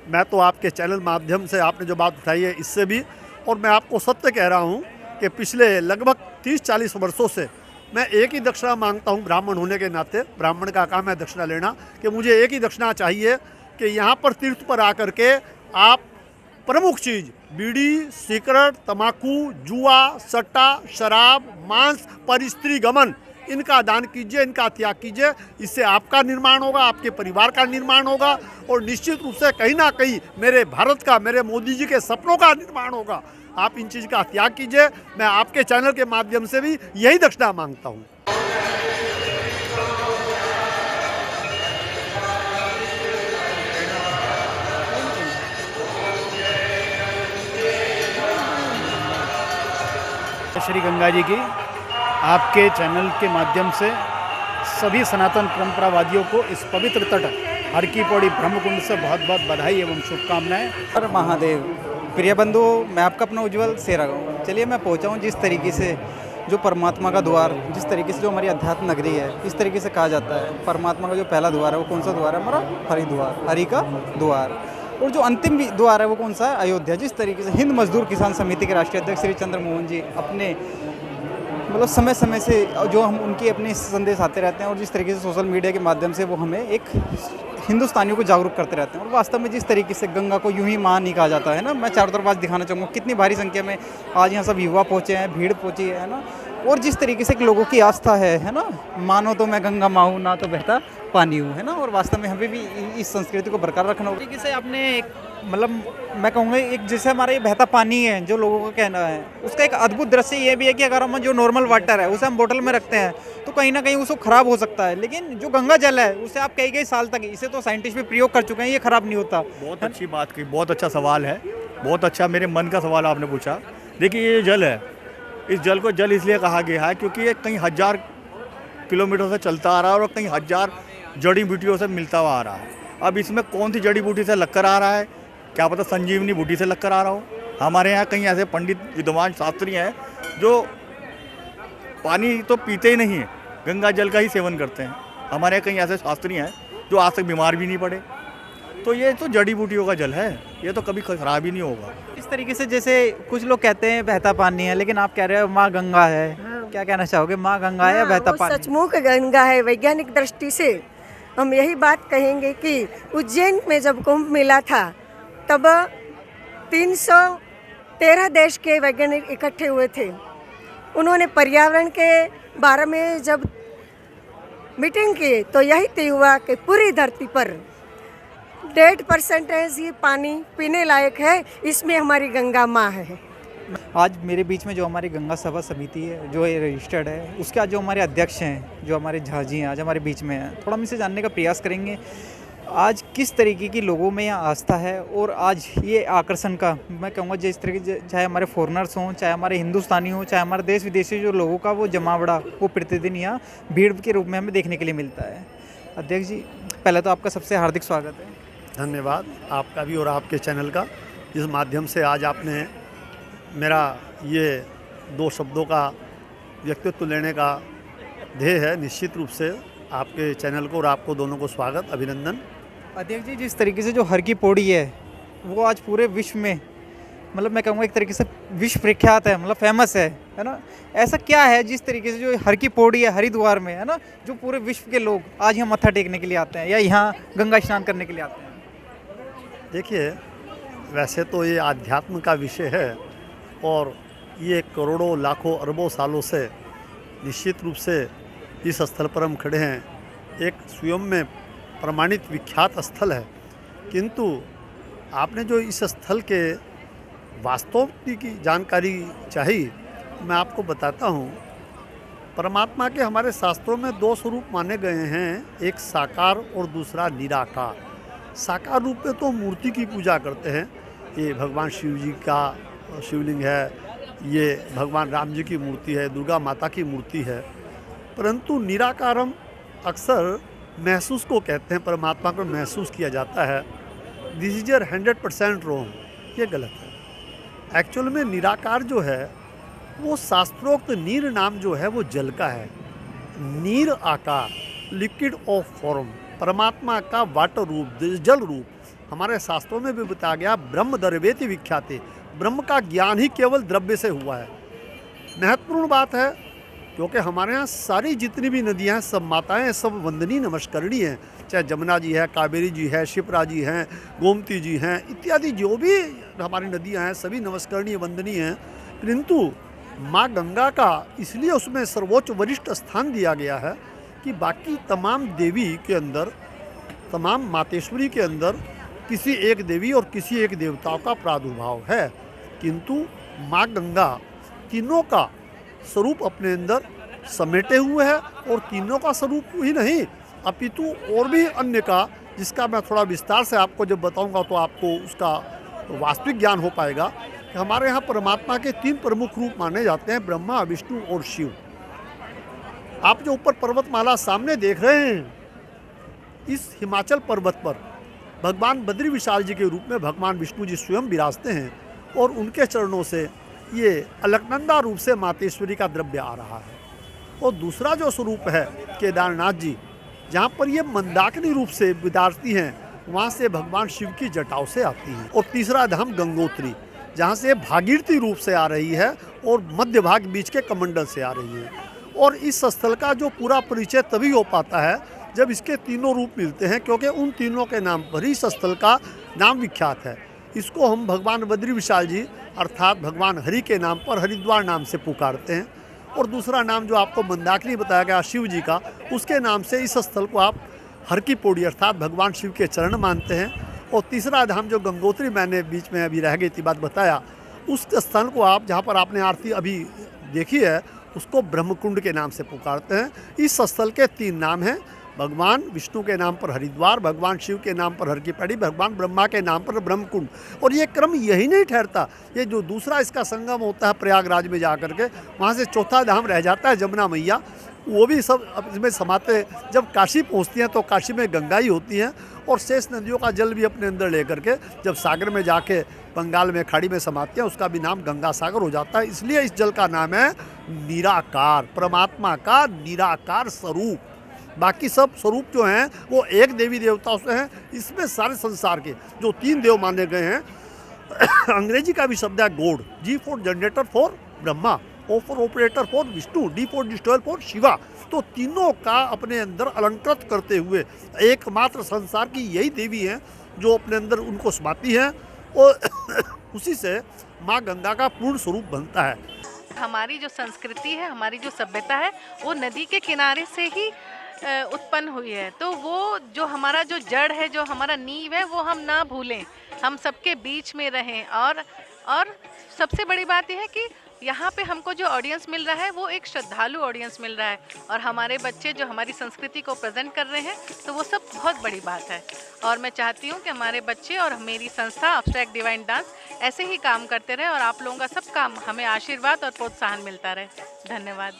मैं तो आपके चैनल माध्यम से आपने जो बात उठाई है इससे भी, और मैं आपको सत्य कह रहा हूँ कि पिछले लगभग 30-40 वर्षों से मैं एक ही दक्षिणा मांगता हूँ, ब्राह्मण होने के नाते। ब्राह्मण का काम है दक्षिणा लेना, कि मुझे एक ही दक्षिणा चाहिए कि यहाँ पर तीर्थ पर आकर के आप प्रमुख चीज़ बीड़ी, सिगरेट, तम्बाकू, जुआ, सट्टा, शराब, मांस, पर स्त्री गमन, इनका दान कीजिए, इनका त्याग कीजिए। इससे आपका निर्माण होगा, आपके परिवार का निर्माण होगा, और निश्चित रूप से कहीं ना कहीं मेरे भारत का, मेरे मोदी जी के सपनों का निर्माण होगा। आप इन चीज़ का त्याग कीजिए। मैं आपके चैनल के माध्यम से भी यही दक्षिणा मांगता हूँ। श्री गंगा जी की आपके चैनल के माध्यम से सभी सनातन परंपरावादियों को इस पवित्र तट हर की पौड़ी ब्रह्मकुंड से बहुत बहुत बधाई एवं शुभकामनाएं। हर महादेव। प्रिय बंधु, मैं आपका अपना उज्जवल सेरा गाँव। चलिए मैं पहुंचा हूँ जिस तरीके से जो परमात्मा का द्वार, जिस तरीके से जो हमारी अध्यात्म नगरी है, इस तरीके से कहा जाता है परमात्मा का जो पहला द्वार है वो कौन सा द्वार है? हमारा हरिद्वार, हरि का द्वार। और जो अंतिम द्वार है वो कौन सा है? अयोध्या। जिस तरीके से हिंद मजदूर किसान समिति के राष्ट्रीय अध्यक्ष श्री चंद्र मोहन जी अपने मतलब समय समय से जो हम उनके अपने संदेश आते रहते हैं, और जिस तरीके से सोशल मीडिया के माध्यम से वो हमें एक हिंदुस्तानियों को जागरूक करते रहते हैं। और वास्तव में जिस तरीके से गंगा को यूं ही मां नहीं कहा जाता है ना, मैं चारों तरफ आज दिखाना चाहूँगा कितनी भारी संख्या में आज यहाँ सब युवा पहुँचे हैं, भीड़ पहुँची है ना। और जिस तरीके से लोगों की आस्था है ना, मानो तो मैं गंगा माँ हूँ, ना तो बहता पानी हूँ, है ना। और वास्तव में हमें भी इस संस्कृति को बरकरार रखना होगा। तरीके से आपने एक मतलब मैं कहूँगा एक जैसे हमारा ये बहता पानी है जो लोगों का कहना है, उसका एक अद्भुत दृश्य ये भी है कि अगर हम जो नॉर्मल वाटर है उसे हम बोतल में रखते हैं तो कहीं ना कहीं उसको ख़राब हो सकता है, लेकिन जो गंगा जल है उसे आप कई साल तक, इसे तो साइंटिस्ट भी प्रयोग कर चुके हैं, ये ख़राब नहीं होता। बहुत अच्छी बात की, बहुत अच्छा सवाल है, बहुत अच्छा मेरे मन का सवाल आपने पूछा। देखिए ये जल है, इस जल को जल इसलिए कहा गया है क्योंकि ये कई हज़ार किलोमीटर से चलता आ रहा है और कई हज़ार जड़ी बूटियों से मिलता हुआ आ रहा है। अब इसमें कौन सी जड़ी बूटी से लगकर आ रहा है, क्या पता संजीवनी बूटी से लगकर आ रहा हो। हमारे यहाँ कई ऐसे पंडित विद्वान शास्त्री हैं जो पानी तो पीते ही नहीं है, गंगा जल का ही सेवन करते हैं। हमारे यहाँ कई ऐसे शास्त्री हैं जो आज तक बीमार भी नहीं पड़े। तो ये तो जड़ी बूटियों का जल है, ये तो कभी खराब ही नहीं होगा। इस तरीके से जैसे कुछ लोग कहते हैं बहता पानी है, लेकिन आप कह रहे हो माँ गंगा है। क्या कहना चाहोगे, माँ गंगा है या बहता पानी? सचमुच गंगा है। वैज्ञानिक दृष्टि से हम यही बात कहेंगे कि उज्जैन में जब कुंभ मेला था तब 313 देश के वैज्ञानिक इकट्ठे हुए थे। उन्होंने पर्यावरण के बारे में जब मीटिंग की तो यही तय हुआ कि पूरी धरती पर 1.5% ये पानी पीने लायक है, इसमें हमारी गंगा माँ है। आज मेरे बीच में जो हमारी गंगा सभा समिति है जो ये रजिस्टर्ड है, उसके आज जो हमारे अध्यक्ष हैं, जो हमारे झा जी हैं आज हमारे बीच में हैं, थोड़ा हम इसे जानने का प्रयास करेंगे आज किस तरीके की लोगों में यहाँ आस्था है। और आज ये आकर्षण का मैं कहूँगा जिस तरीके चाहे हमारे फॉरेनर्स हों, चाहे हमारे हिंदुस्तानी हों, चाहे हमारे देश विदेशी जो लोगों का वो जमावड़ा वो प्रतिदिन यहाँ भीड़ के रूप में हमें देखने के लिए मिलता है। अध्यक्ष जी, पहले तो आपका सबसे हार्दिक स्वागत है। धन्यवाद आपका भी और आपके चैनल का। इस माध्यम से आज आपने मेरा ये 2 शब्दों का व्यक्तित्व लेने का ध्येय है। निश्चित रूप से आपके चैनल को और आपको दोनों को स्वागत, अभिनंदन। अध्यक्ष जी, जिस तरीके से जो हर की पौड़ी है वो आज पूरे विश्व में मतलब मैं कहूँगा एक तरीके से विश्व प्रख्यात है, मतलब फेमस है ना। ऐसा क्या है जिस तरीके से जो हर की पौड़ी है हरिद्वार में, है ना, जो पूरे विश्व के लोग आज यहाँ मत्था टेकने के लिए आते हैं या यहाँ गंगा स्नान करने के लिए आते हैं? देखिए, वैसे तो ये आध्यात्म का विषय है और ये करोड़ों लाखों अरबों सालों से निश्चित रूप से इस स्थल पर हम खड़े हैं, एक स्वयं में प्रमाणित विख्यात स्थल है। किंतु आपने जो इस स्थल के वास्तव की जानकारी चाहिए, मैं आपको बताता हूँ। परमात्मा के हमारे शास्त्रों में 2 स्वरूप माने गए हैं, एक साकार और दूसरा निराकार। साकार रूप में तो मूर्ति की पूजा करते हैं, ये भगवान शिव जी का शिवलिंग है, ये भगवान राम जी की मूर्ति है, दुर्गा माता की मूर्ति है। परंतु निराकारम अक्सर महसूस को कहते हैं, परमात्मा को महसूस किया जाता है। दिस इज 100% रॉन्ग, ये गलत है। एक्चुअल में निराकार जो है वो शास्त्रोक्त नीर नाम जो है वो जल का है। नीर आकार, लिक्विड ऑफ फॉर्म, परमात्मा का वाटर रूप, जल रूप, हमारे शास्त्रों में भी बताया गया, ब्रह्म द्रव्येति विख्याते, ब्रह्म का ज्ञान ही केवल द्रव्य से हुआ है। महत्वपूर्ण बात है, क्योंकि हमारे यहाँ सारी जितनी भी नदियाँ हैं, सब माताएं हैं, सब वंदनीय नमस्करणीय हैं। चाहे जमुना जी है, कावेरी जी है, शिप्रा जी हैं, गोमती जी हैं, इत्यादि जो भी हमारी नदियाँ हैं सभी नमस्करणीय वंदनीय हैं। किंतु माँ गंगा का इसलिए उसमें सर्वोच्च वरिष्ठ स्थान दिया गया है कि बाकी तमाम देवी के अंदर, तमाम मातेश्वरी के अंदर किसी एक देवी और किसी एक देवताओं का प्रादुर्भाव है, किंतु माँ गंगा तीनों का स्वरूप अपने अंदर समेटे हुए है। और तीनों का स्वरूप ही नहीं अपितु और भी अन्य का, जिसका मैं थोड़ा विस्तार से आपको जब बताऊंगा तो आपको उसका वास्तविक ज्ञान हो पाएगा। कि हमारे यहाँ परमात्मा के 3 प्रमुख रूप माने जाते हैं, ब्रह्मा, विष्णु और शिव। आप जो ऊपर पर्वतमाला सामने देख रहे हैं, इस हिमाचल पर्वत पर भगवान बद्री विशाल जी के रूप में भगवान विष्णु जी स्वयं विराजते हैं और उनके चरणों से ये अलकनंदा रूप से मातेश्वरी का द्रव्य आ रहा है। और दूसरा जो स्वरूप है केदारनाथ जी, जहाँ पर ये मंदाकिनी रूप से विराजती हैं, वहाँ से भगवान शिव की जटाओं से आती हैं। और तीसरा धाम गंगोत्री, जहाँ से भागीरथी रूप से आ रही है और मध्य भाग बीच के कमंडल से आ रही है। और इस स्थल का जो पूरा परिचय तभी हो पाता है जब इसके तीनों रूप मिलते हैं, क्योंकि उन तीनों के नाम पर ही इस स्थल का नाम विख्यात है। इसको हम भगवान बद्री विशाल जी अर्थात भगवान हरि के नाम पर हरिद्वार नाम से पुकारते हैं। और दूसरा नाम जो आपको मंदाकिनी बताया गया शिव जी का, उसके नाम से इस स्थल को आप हर की पौड़ी अर्थात भगवान शिव के चरण मानते हैं। और तीसरा धाम जो गंगोत्री, मैंने बीच में अभी रह गई थी बात बताया, उस स्थान को आप जहाँ पर आपने आरती अभी देखी है उसको ब्रह्मकुंड के नाम से पुकारते हैं। इस स्थल के 3 नाम हैं, भगवान विष्णु के नाम पर हरिद्वार, भगवान शिव के नाम पर हर की पैड़ी, भगवान ब्रह्मा के नाम पर ब्रह्मकुंड। और ये क्रम यही नहीं ठहरता, ये जो दूसरा इसका संगम होता है प्रयागराज में जा कर के, वहाँ से चौथा धाम रह जाता है जमुना मैया, वो भी सब इसमें समाते। जब काशी पहुँचती हैं तो काशी में गंगा ही होती हैं और शेष नदियों का जल भी अपने अंदर लेकर के जब सागर में जाके बंगाल में खाड़ी में समाते हैं, उसका भी नाम गंगा सागर हो जाता है। इसलिए इस जल का नाम है निराकार, परमात्मा का निराकार स्वरूप। बाकी सब स्वरूप जो हैं वो एक देवी देवताओं से हैं। इसमें सारे संसार के जो 3 देव माने गए हैं, अंग्रेजी का भी शब्द है God, G for generator for Brahma, O for operator for Vishnu, D for destroyer for Shiva. तो तीनों का अपने अंदर अलंकृत करते हुए एकमात्र संसार की यही देवी हैं जो अपने अंदर उनको समाती हैं और उसी से माँ गंगा का पूर्ण स्वरूप बनता है। हमारी जो संस्कृति है, हमारी जो सभ्यता है, वो नदी के किनारे से ही उत्पन्न हुई है। तो वो जो हमारा जो जड़ है, जो हमारा नींव है, वो हम ना भूलें, हम सबके बीच में रहें। और सबसे बड़ी बात यह है कि यहाँ पे हमको जो ऑडियंस मिल रहा है वो एक श्रद्धालु ऑडियंस मिल रहा है, और हमारे बच्चे जो हमारी संस्कृति को प्रेजेंट कर रहे हैं, तो वो सब बहुत बड़ी बात है। और मैं चाहती हूँ कि हमारे बच्चे और मेरी संस्था अब्स्ट्रैक्ट डिवाइन डांस ऐसे ही काम करते रहे और आप लोगों का सब काम हमें आशीर्वाद और प्रोत्साहन मिलता रहे। धन्यवाद।